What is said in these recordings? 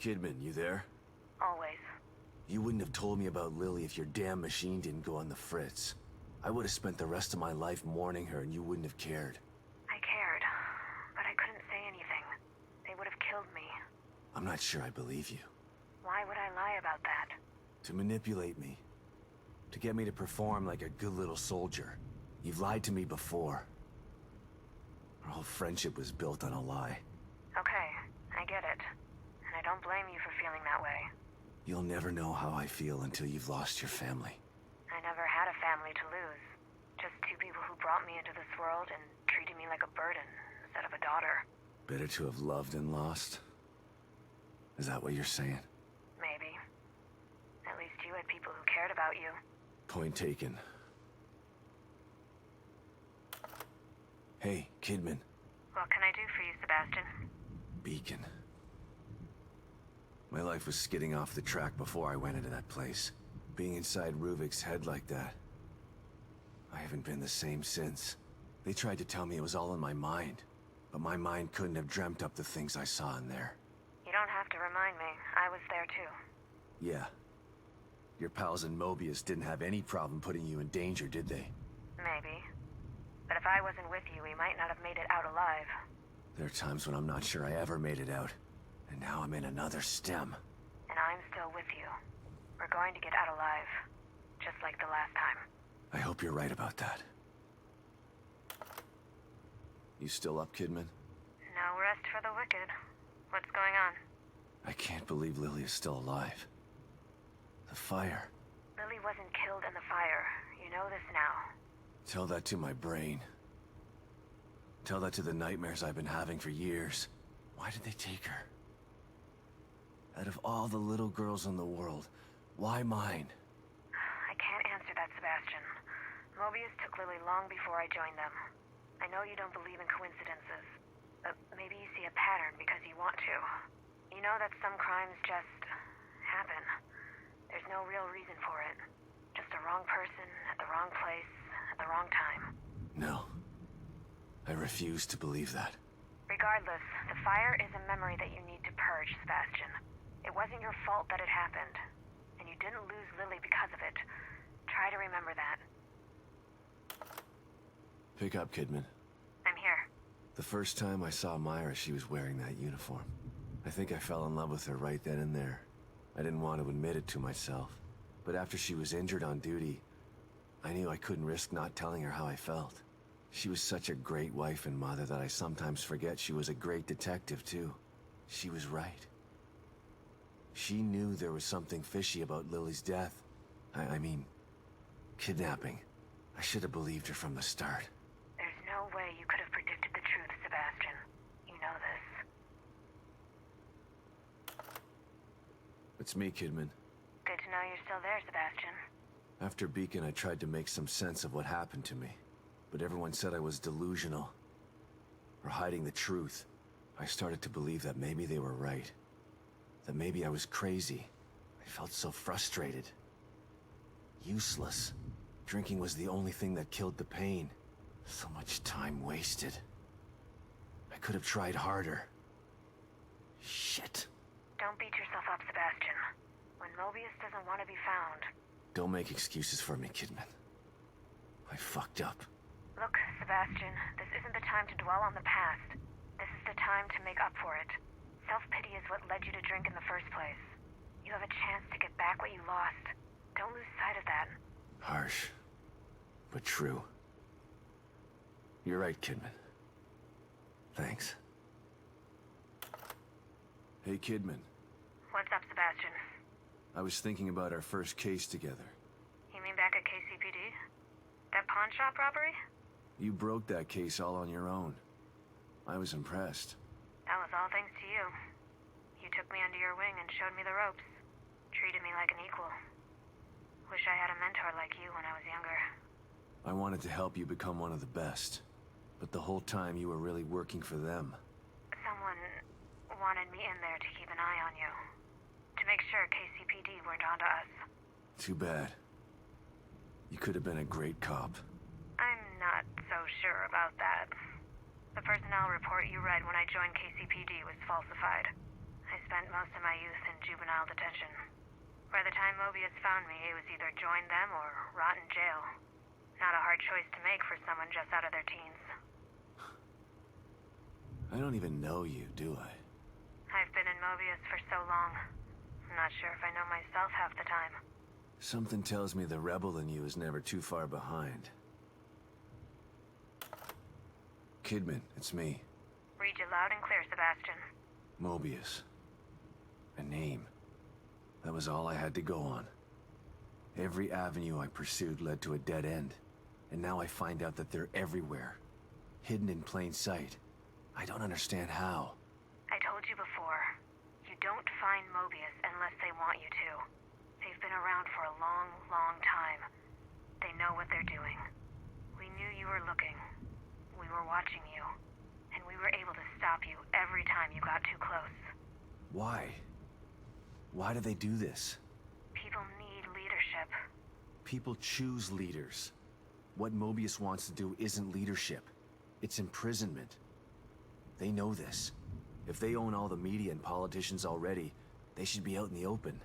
Kidman, you there? Always. You wouldn't have told me about Lily if your damn machine didn't go on the fritz. I would have spent the rest of my life mourning her and you wouldn't have cared. I cared, but I couldn't say anything. They would have killed me. I'm not sure I believe you. Why would I lie about that? To manipulate me. To get me to perform like a good little soldier. You've lied to me before. Our whole friendship was built on a lie. Okay, I get it. And I don't blame you for feeling that way. You'll never know how I feel until you've lost your family. I never had a family to lose. Just two people who brought me into this world and treated me like a burden instead of a daughter. Better to have loved and lost? Is that what you're saying? Maybe. At least you had people who cared about you. Point taken. Hey, Kidman. What can I do for you, Sebastian? Beacon. My life was skidding off the track before I went into that place. Being inside Ruvik's head like that. I haven't been the same since. They tried to tell me it was all in my mind, but my mind couldn't have dreamt up the things I saw in there. You don't have to remind me. I was there too. Yeah. Your pals in Mobius didn't have any problem putting you in danger, did they? Maybe. But if I wasn't with you, we might not have made it out alive. There are times when I'm not sure I ever made it out. And now I'm in another stem. And I'm still with you. We're going to get out alive. Just like the last time. I hope you're right about that. You still up, Kidman? No rest for the wicked. What's going on? I can't believe Lily is still alive. The fire. Lily wasn't killed in the fire. You know this now. Tell that to my brain. Tell that to the nightmares I've been having for years. Why did they take her? Out of all the little girls in the world, why mine? I can't answer that, Sebastian. Mobius took Lily long before I joined them. I know you don't believe in coincidences, but maybe you see a pattern because you want to. You know that some crimes just happen. There's no real reason for it. Just the wrong person at the wrong place at the wrong time. No. I refuse to believe that. Regardless, the fire is a memory that you need to purge, Sebastian. It wasn't your fault that it happened, and you didn't lose Lily because of it. Try to remember that. Pick up, Kidman. I'm here. The first time I saw Myra, she was wearing that uniform. I think I fell in love with her right then and there. I didn't want to admit it to myself, but after she was injured on duty, I knew I couldn't risk not telling her how I felt. She was such a great wife and mother that I sometimes forget she was a great detective, too. She was right. She knew there was something fishy about Lily's death. I mean, kidnapping. I should have believed her from the start. There's no way you could have predicted the truth, Sebastian. You know this. It's me, Kidman. Good to know you're still there, Sebastian. After Beacon, I tried to make some sense of what happened to me. But everyone said I was delusional. Or hiding the truth. I started to believe that maybe they were right. That maybe I was crazy. I felt so frustrated. Useless. Drinking was the only thing that killed the pain. So much time wasted. I could have tried harder. Shit. Don't beat yourself up, Sebastian. When Mobius doesn't want to be found... Don't make excuses for me, Kidman. I fucked up. Look, Sebastian, this isn't the time to dwell on the past. This is the time to make up for it. Self-pity is what led you to drink in the first place. You have a chance to get back what you lost. Don't lose sight of that. Harsh, but true. You're right, Kidman. Thanks. Hey, Kidman. What's up, Sebastian? I was thinking about our first case together. You mean back at KCPD? That pawn shop robbery? You broke that case all on your own. I was impressed. That was all thanks to you. You took me under your wing and showed me the ropes. Treated me like an equal. Wish I had a mentor like you when I was younger. I wanted to help you become one of the best. But the whole time you were really working for them. Someone wanted me in there to keep an eye on you. To make sure KCPD weren't onto us. Too bad. You could have been a great cop. I'm not so sure about that. The personnel report you read when I joined KCPD was falsified. I spent most of my youth in juvenile detention. By the time Mobius found me, it was either join them or rot in jail. Not a hard choice to make for someone just out of their teens. I don't even know you, do I? I've been in Mobius for so long. I'm not sure if I know myself half the time. Something tells me the rebel in you is never too far behind. Kidman, it's me. Read you loud and clear, Sebastian. Mobius. A name. That was all I had to go on. Every avenue I pursued led to a dead end. And now I find out that they're everywhere. Hidden in plain sight. I don't understand how. I told you before. You don't find Mobius unless they want you to. They've been around for a long, long time. They know what they're doing. We knew you were looking. We were watching you. And we were able to stop you every time you got too close. Why? Why do they do this? People need leadership. People choose leaders. What Mobius wants to do isn't leadership. It's imprisonment. They know this. If they own all the media and politicians already, they should be out in the open.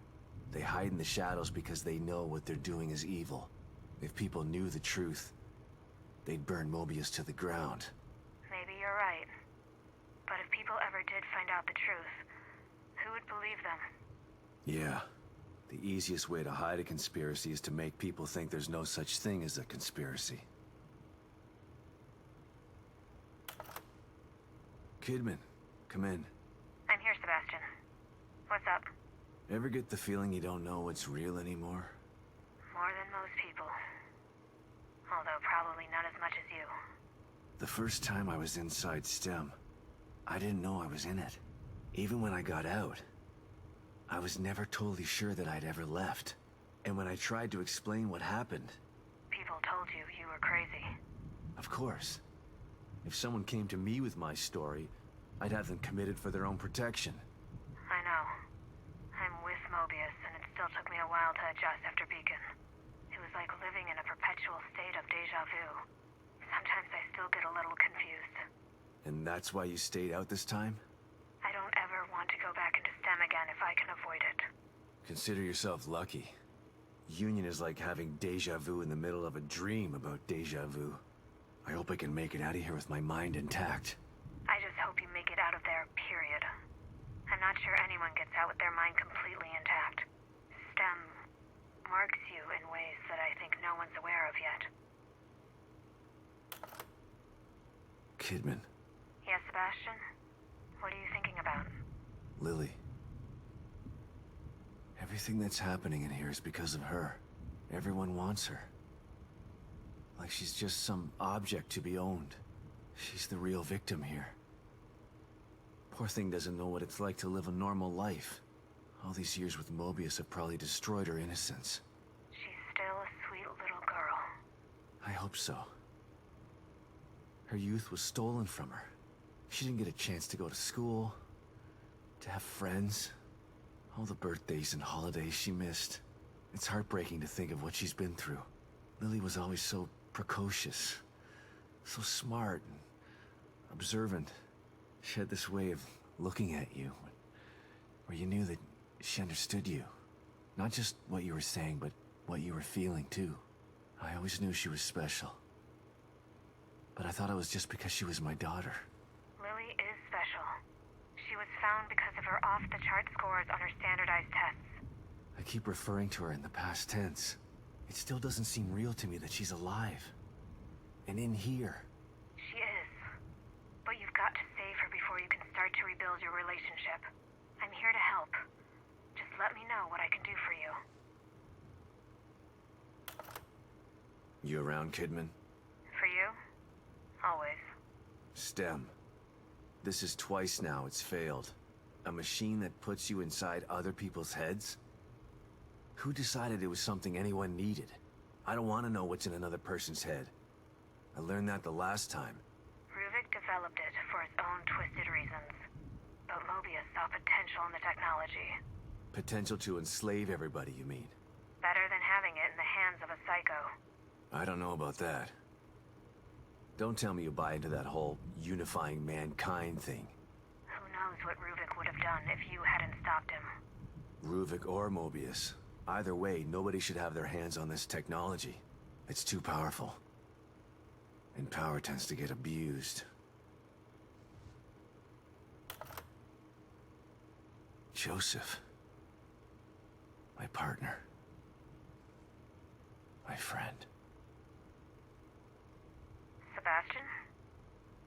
They hide in the shadows because they know what they're doing is evil. If people knew the truth, they'd burn Mobius to the ground. Maybe you're right. But if people ever did find out the truth, who would believe them? Yeah. The easiest way to hide a conspiracy is to make people think there's no such thing as a conspiracy. Kidman, come in. I'm here, Sebastian. What's up? Ever get the feeling you don't know what's real anymore? More than most people. Although probably not as much as you. The first time I was inside STEM, I didn't know I was in it. Even when I got out, I was never totally sure that I'd ever left. And when I tried to explain what happened... People told you you were crazy. Of course. If someone came to me with my story, I'd have them committed for their own protection. I know. I'm with Mobius, and it still took me a while to adjust after Beacon. It was like living in a perpetual state of déjà vu. Sometimes I still get a little confused. And that's why you stayed out this time? I don't ever want to go back into STEM again if I can avoid it. Consider yourself lucky. Union is like having déjà vu in the middle of a dream about déjà vu. I hope I can make it out of here with my mind intact. I just hope you make it out of there, period. I'm not sure anyone gets out with their mind completely intact. STEM marks you in ways that I think no one's aware of yet. Kidman. Yes, Sebastian? What are you thinking about? Lily. Everything that's happening in here is because of her. Everyone wants her. Like she's just some object to be owned. She's the real victim here. Poor thing doesn't know what it's like to live a normal life. All these years with Mobius have probably destroyed her innocence. She's still a sweet little girl. I hope so. Her youth was stolen from her. She didn't get a chance to go to school, to have friends. All the birthdays and holidays she missed. It's heartbreaking to think of what she's been through. Lily was always so precocious, so smart and observant. She had this way of looking at you, where you knew that she understood you. Not just what you were saying, but what you were feeling too. I always knew she was special. But I thought it was just because she was my daughter. Lily is special. She was found because of her off-the-chart scores on her standardized tests. I keep referring to her in the past tense. It still doesn't seem real to me that she's alive. And in here. She is. But you've got to save her before you can start to rebuild your relationship. I'm here to help. Just let me know what I can do for you. You around, Kidman? For you? Always. STEM. This is twice now it's failed. A machine that puts you inside other people's heads? Who decided it was something anyone needed? I don't want to know what's in another person's head. I learned that the last time. Ruvik developed it for his own twisted reasons. But Mobius saw potential in the technology. Potential to enslave everybody, you mean? Better than having it in the hands of a psycho. I don't know about that. Don't tell me you buy into that whole unifying mankind thing. Who knows what Ruvik would have have done if you hadn't stopped him. Ruvik or Mobius. Either way, nobody should have their hands on this technology. It's too powerful. And power tends to get abused. Joseph. My partner. My friend. Sebastian?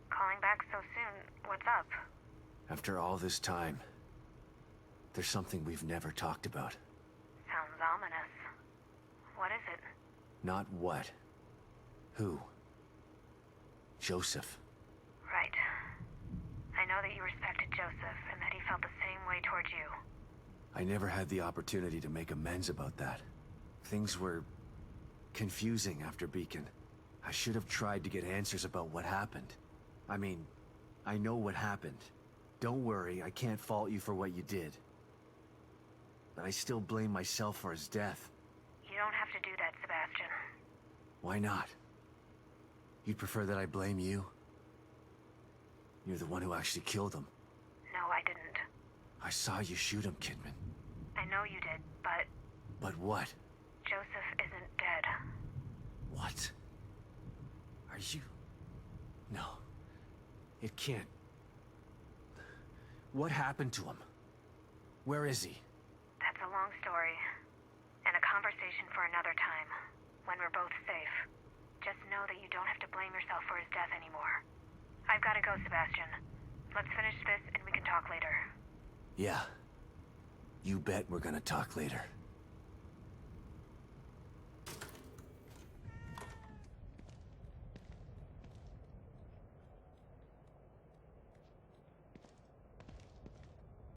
Calling back so soon. What's up? After all this time, there's something we've never talked about. Sounds ominous. What is it? Not what. Who. Joseph. Right. I know that you respected Joseph and that he felt the same way towards you. I never had the opportunity to make amends about that. Things were confusing after Beacon. I should have tried to get answers about what happened. I mean, I know what happened. Don't worry, I can't fault you for what you did. But I still blame myself for his death. You don't have to do that, Sebastian. Why not? You'd prefer that I blame you? You're the one who actually killed him. No, I didn't. I saw you shoot him, Kidman. I know you did, but But what? Joseph isn't dead. What? Are you... No. It can't... What happened to him? Where is he? That's a long story. And a conversation for another time. When we're both safe. Just know that you don't have to blame yourself for his death anymore. I've gotta go, Sebastian. Let's finish this and we can talk later. Yeah. You bet we're gonna talk later.